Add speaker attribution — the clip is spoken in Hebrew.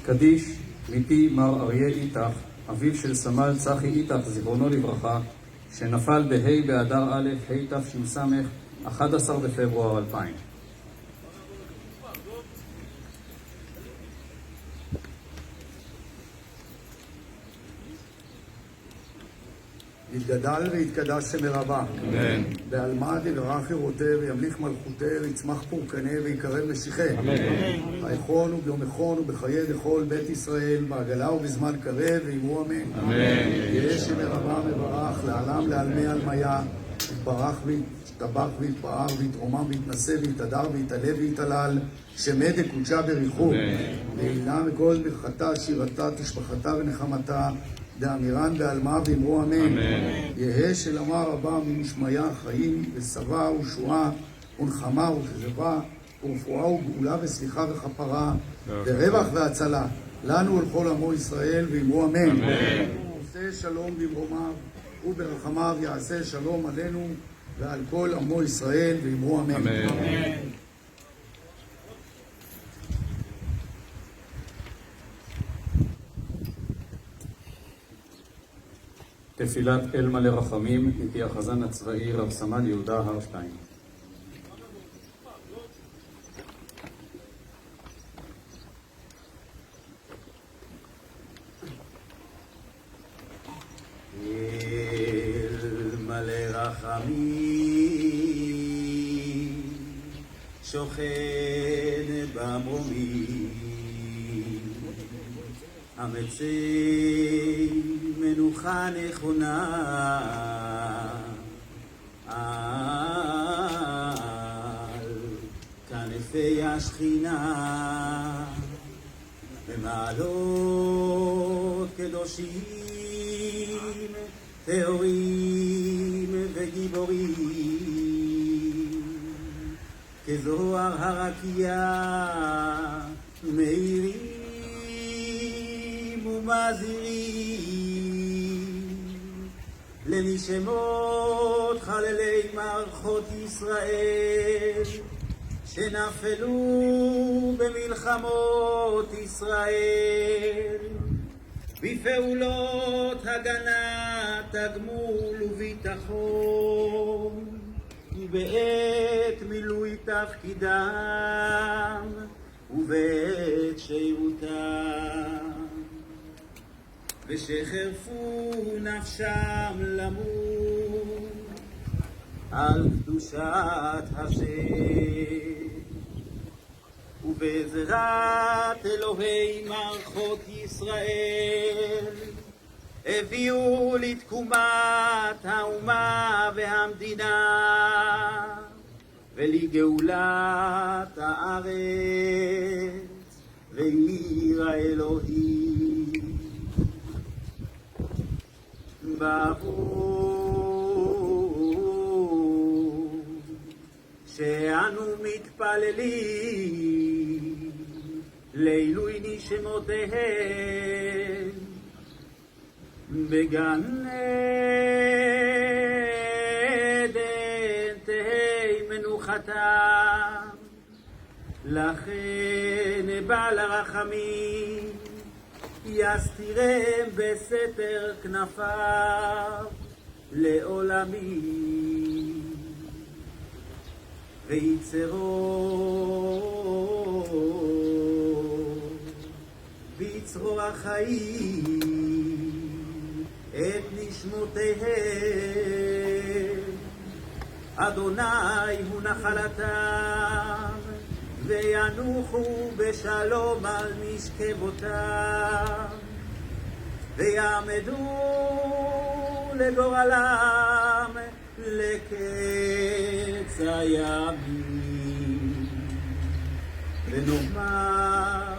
Speaker 1: קדיש מפי מר אריה איתך, אביו של סמל צחי איתך, זיכרונו לברכה, שנפל בה' באדר א' ה' תש"ס, 11 בפברואר 2000.
Speaker 2: יתגדל ויתקדש שמרבה.
Speaker 1: אמן.
Speaker 2: בעלמא דברך ירותה וימליך מלכותה ויצמח פורקנה ויקרב משיחה.
Speaker 1: אמן.
Speaker 2: חייכון וביומכון ובחיי דכל בית ישראל בעגלה ובזמן קרב ואמרו אמן.
Speaker 1: אמן.
Speaker 2: יהיה שמרבה מברך לעלם לעלמי עלמיה יתברך ויתברך ויתפאר ויתרומם ויתנשא ויתהדר ויתעלה ויתהלל שמת דקודשה בריחו. לעילה מכל ברכתה שירתה תשבחתה ונחמתה דאמירן בעלמא ואמרו אמן. יהא שלמה רבה ממשמיה חיים ושבע ושועה ונחמה וכזבה ורפואה וגאולה וסליחה וכפרה ורווח והצלה לנו ולכל עמו ישראל ואמרו אמן. עושה שלום במרומיו וברחמיו יעשה שלום עלינו ועל כל עמו ישראל ואמרו אמן.
Speaker 1: תפילת אל מלא רחמים מפי החזן הצבאי רב סמל יהודה הרשטיין.
Speaker 3: אל מלא רחמים שוכן במרומים אמצי מנוחה נכונה על כנפי השכינה במעלות קדושים טהורים וגיבורים כזוהר הרקיע מאירים ומזהירים לנשמות חללי מערכות ישראל שנפלו במלחמות ישראל בפעולות הגנה, תגמול וביטחון בעת מילוי תפקידם ובעת שירותם ושחרפו נפשם למות על קדושת השם ובעזרת אלוהי מערכות ישראל הביאו לתקומת האומה והמדינה ולגאולת הארץ ועיר האלוהים בעבור שאנו מתפללים לעילוי נשמותיהם בגן עדן תהי מנוחתם לכן בעל הרחמים יסתירם בסתר כנפיו לעולמים ויצרו ביצרו החיים את נשמותיהם אדוני הוא נחלתם וינוחו בשלום על משכבותם ויעמדו לגורלם לקץ הימים ונאמר